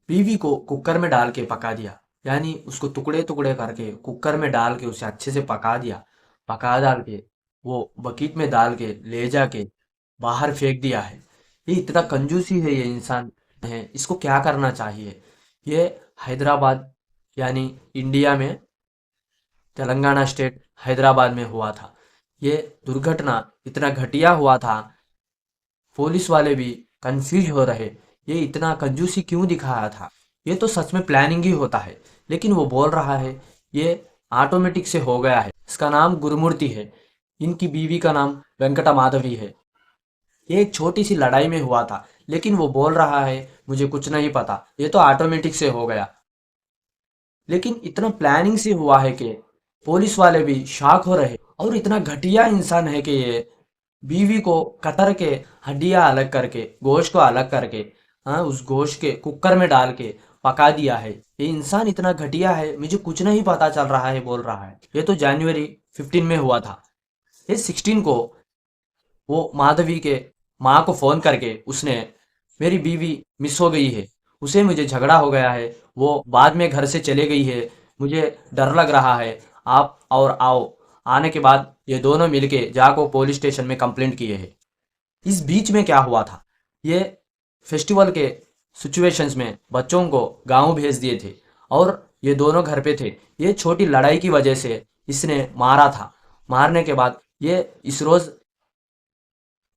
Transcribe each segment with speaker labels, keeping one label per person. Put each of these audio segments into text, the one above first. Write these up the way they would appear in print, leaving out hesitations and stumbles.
Speaker 1: बीवी को कुकर में डाल के पका दिया। यानी उसको टुकड़े टुकड़े करके कुकर में डाल के उसे अच्छे से पका दिया। पका डाल के वो बकेट में डाल के ले जाके बाहर फेंक दिया है। ये इतना कंजूसी है ये इंसान है, इसको क्या करना चाहिए। ये हैदराबाद यानी इंडिया में तेलंगाना स्टेट हैदराबाद में हुआ था। ये दुर्घटना इतना घटिया हुआ था, पुलिस वाले भी कंफ्यूज हो रहे, ये इतना कंजूसी क्यों दिखाया था। ये तो सच में प्लानिंग ही होता है, लेकिन वो बोल रहा है ये ऑटोमेटिक से हो गया है। इसका नाम गुरुमूर्ति है, इनकी बीवी का नाम वेंकटा माधवी है। ये एक छोटी सी लड़ाई में हुआ था, लेकिन वो बोल रहा है मुझे कुछ नहीं पता, ये तो ऑटोमेटिक से हो गया। लेकिन इतना प्लानिंग से हुआ है कि पुलिस वाले भी शॉक हो रहे। और इतना घटिया इंसान है कि ये बीवी को कतर के हड्डियां अलग करके गोश्त को अलग करके, हाँ, उस गोश्त के कुकर में डाल के पका दिया है। ये इंसान इतना घटिया है, मुझे कुछ नहीं पता चल रहा है बोल रहा है। ये तो जनवरी 15 में हुआ था। ये 16 को वो माधवी के माँ को फोन करके उसने मेरी बीवी मिस हो गई है, उसे मुझे झगड़ा हो गया है, वो बाद में घर से चले गई है, मुझे डर लग रहा है, आप और आओ। आने के बाद ये दोनों मिलके जाको पुलिस स्टेशन में कंप्लेंट किए हैं। इस बीच में क्या हुआ था, ये फेस्टिवल के सिचुएशंस में बच्चों को गांव भेज दिए थे और ये दोनों घर पे थे। ये छोटी लड़ाई की वजह से इसने मारा था। मारने के बाद ये इस रोज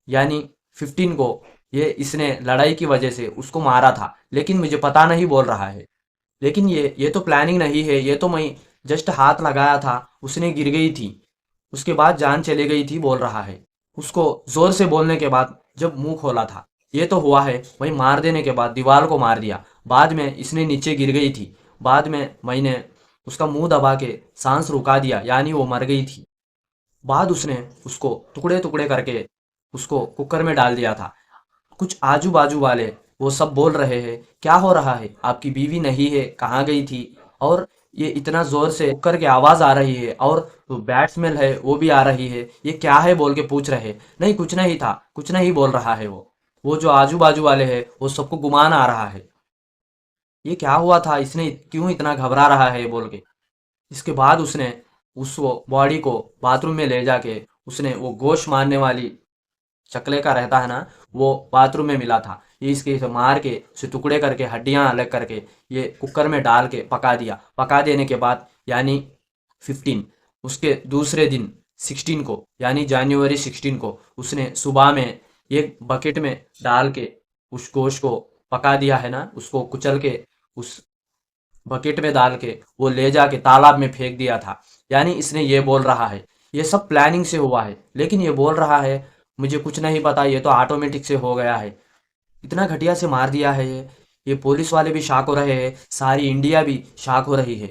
Speaker 1: यानी 15 को ये इसने लड़ाई की वजह से उसको मारा था, लेकिन मुझे पता नहीं बोल रहा है। लेकिन ये तो प्लानिंग नहीं है, ये तो मैं जस्ट हाथ लगाया था, उसने गिर गई थी, उसके बाद जान चली गई थी बोल रहा है। उसको जोर से बोलने के बाद जब मुंह खोला था, ये तो हुआ है। वही मार देने के बाद दीवार को मार दिया, बाद में इसने नीचे गिर गई थी, बाद में मैंने उसका मुंह दबा के सांस रुका दिया, यानी वो मर गई थी। बाद उसने उसको टुकड़े टुकड़े करके उसको कुकर में डाल दिया था। कुछ आजू बाजू वाले वो सब बोल रहे हैं क्या हो रहा है, आपकी बीवी नहीं है, कहाँ गई थी। और ये इतना जोर से कुकर की आवाज आ रही है और बैट स्मेल है वो भी आ रही है, ये क्या है बोल के पूछ रहे। नहीं कुछ नहीं था, कुछ नहीं बोल रहा है वो जो आजू बाजू वाले हैं वो सबको गुमान आ रहा है। ये क्या हुआ था, इसने क्यों इतना घबरा रहा है बोल के। इसके बाद उसने उस वो बॉडी को बाथरूम में ले जाके उसने वो गोश्त मारने वाली चकले का रहता है ना, वो बाथरूम में मिला था। ये इसके इसे मार के उसे टुकड़े करके हड्डियां अलग करके ये कुकर में डाल के पका दिया। पका देने के बाद यानी 15 उसके दूसरे दिन 16 को यानी जनवरी 16 को उसने सुबह में एक बकेट में डाल के उस गोश्त को पका दिया है ना, उसको कुचल के उस बकेट में डाल के वो ले जाके तालाब में फेंक दिया था। यानी इसने ये बोल रहा है ये सब प्लानिंग से हुआ है, लेकिन ये बोल रहा है मुझे कुछ नहीं पता, ये तो ऑटोमेटिक से हो गया है। इतना घटिया से मार दिया है ये पुलिस वाले भी शॉक हो रहे हैं, सारी इंडिया भी शॉक हो रही है।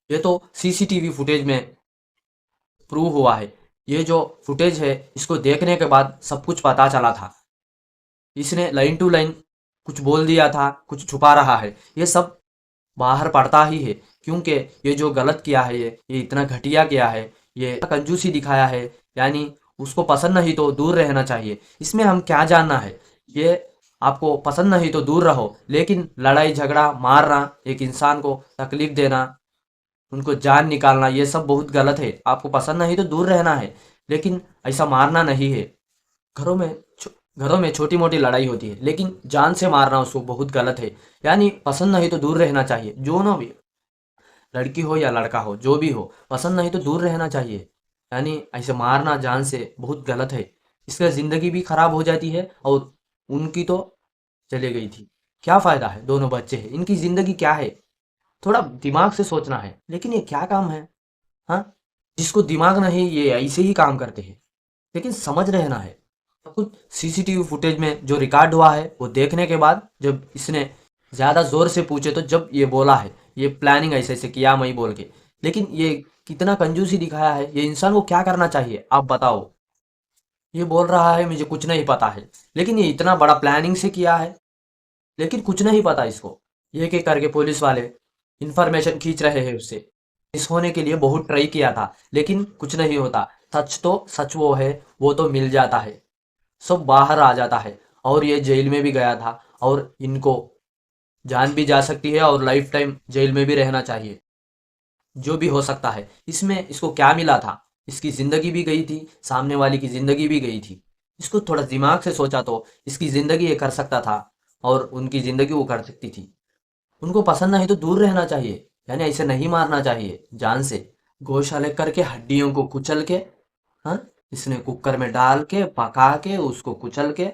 Speaker 1: ये तो सीसीटीवी फुटेज में प्रूव हुआ है। ये जो फुटेज है इसको देखने के बाद सब कुछ पता चला था। इसने लाइन टू लाइन कुछ बोल दिया था, कुछ छुपा रहा है, ये सब बाहर पड़ता ही है। क्योंकि ये जो गलत किया है ये इतना घटिया किया है, ये कंजूसी दिखाया है। यानी उसको पसंद नहीं तो दूर रहना चाहिए। इसमें हम क्या जानना है, ये आपको पसंद नहीं तो दूर रहो, लेकिन लड़ाई झगड़ा मारना, एक इंसान को तकलीफ देना, उनको जान निकालना, ये सब बहुत गलत है। आपको पसंद नहीं तो दूर रहना है, लेकिन ऐसा मारना नहीं है। घरों में घरों में छोटी मोटी लड़ाई होती है, लेकिन जान से मारना उसको बहुत गलत है। यानी पसंद नहीं तो दूर रहना चाहिए, जो ना भी लड़की हो या लड़का हो, जो भी हो, पसंद नहीं तो दूर रहना चाहिए। यानी ऐसे मारना जान से बहुत गलत है। इससे ज़िंदगी भी खराब हो जाती है और उनकी तो चली गई थी, क्या फ़ायदा है, दोनों बच्चे हैं, इनकी ज़िंदगी क्या है। थोड़ा दिमाग से सोचना है, लेकिन ये क्या काम है। हाँ, जिसको दिमाग नहीं ये ऐसे ही काम करते हैं। लेकिन समझ रहना है सब कुछ। सीसीटीवी फुटेज में जो रिकॉर्ड हुआ है वो देखने के बाद जब इसने ज़्यादा ज़ोर से पूछे तो जब ये बोला है ये प्लानिंग ऐसे ऐसे किया मैं बोल के। लेकिन ये कितना कंजूसी दिखाया है, ये इंसान को क्या करना चाहिए आप बताओ। ये बोल रहा है मुझे कुछ नहीं पता है, लेकिन ये इतना बड़ा प्लानिंग से किया है, लेकिन कुछ नहीं पता इसको। ये के करके पुलिस वाले इंफॉर्मेशन खींच रहे हैं उससे। इस होने के लिए बहुत ट्राई किया था, लेकिन कुछ नहीं होता। सच तो सच वो है, वो तो मिल जाता है, सब बाहर आ जाता है। और ये जेल में भी गया था और इनको जान भी जा सकती है और लाइफ टाइम जेल में भी रहना चाहिए। जो भी हो सकता है, इसमें इसको क्या मिला था? इसकी जिंदगी भी गई थी, सामने वाली की जिंदगी भी गई थी। इसको थोड़ा दिमाग से सोचा तो इसकी जिंदगी ये कर सकता था और उनकी जिंदगी वो कर सकती थी। उनको पसंद नहीं तो दूर रहना चाहिए, यानी ऐसे नहीं मारना चाहिए जान से। गौशाले करके हड्डियों को कुचल के, हाँ, इसने कुकर में डाल के पका के उसको कुचल के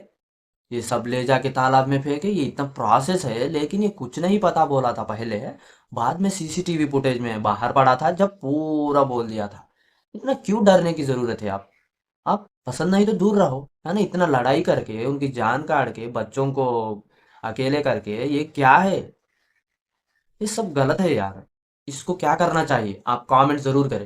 Speaker 1: ये सब ले जाके तालाब में फेंके। ये इतना प्रोसेस है, लेकिन ये कुछ नहीं पता बोला था पहले। बाद में सीसीटीवी फुटेज में बाहर पड़ा था जब पूरा बोल दिया था। इतना क्यों डरने की जरूरत है? आप पसंद नहीं तो दूर रहो, है ना? इतना लड़ाई करके उनकी जान काट के बच्चों को अकेले करके ये क्या है? ये सब गलत है यार। इसको क्या करना चाहिए आप कमेंट जरूर करें।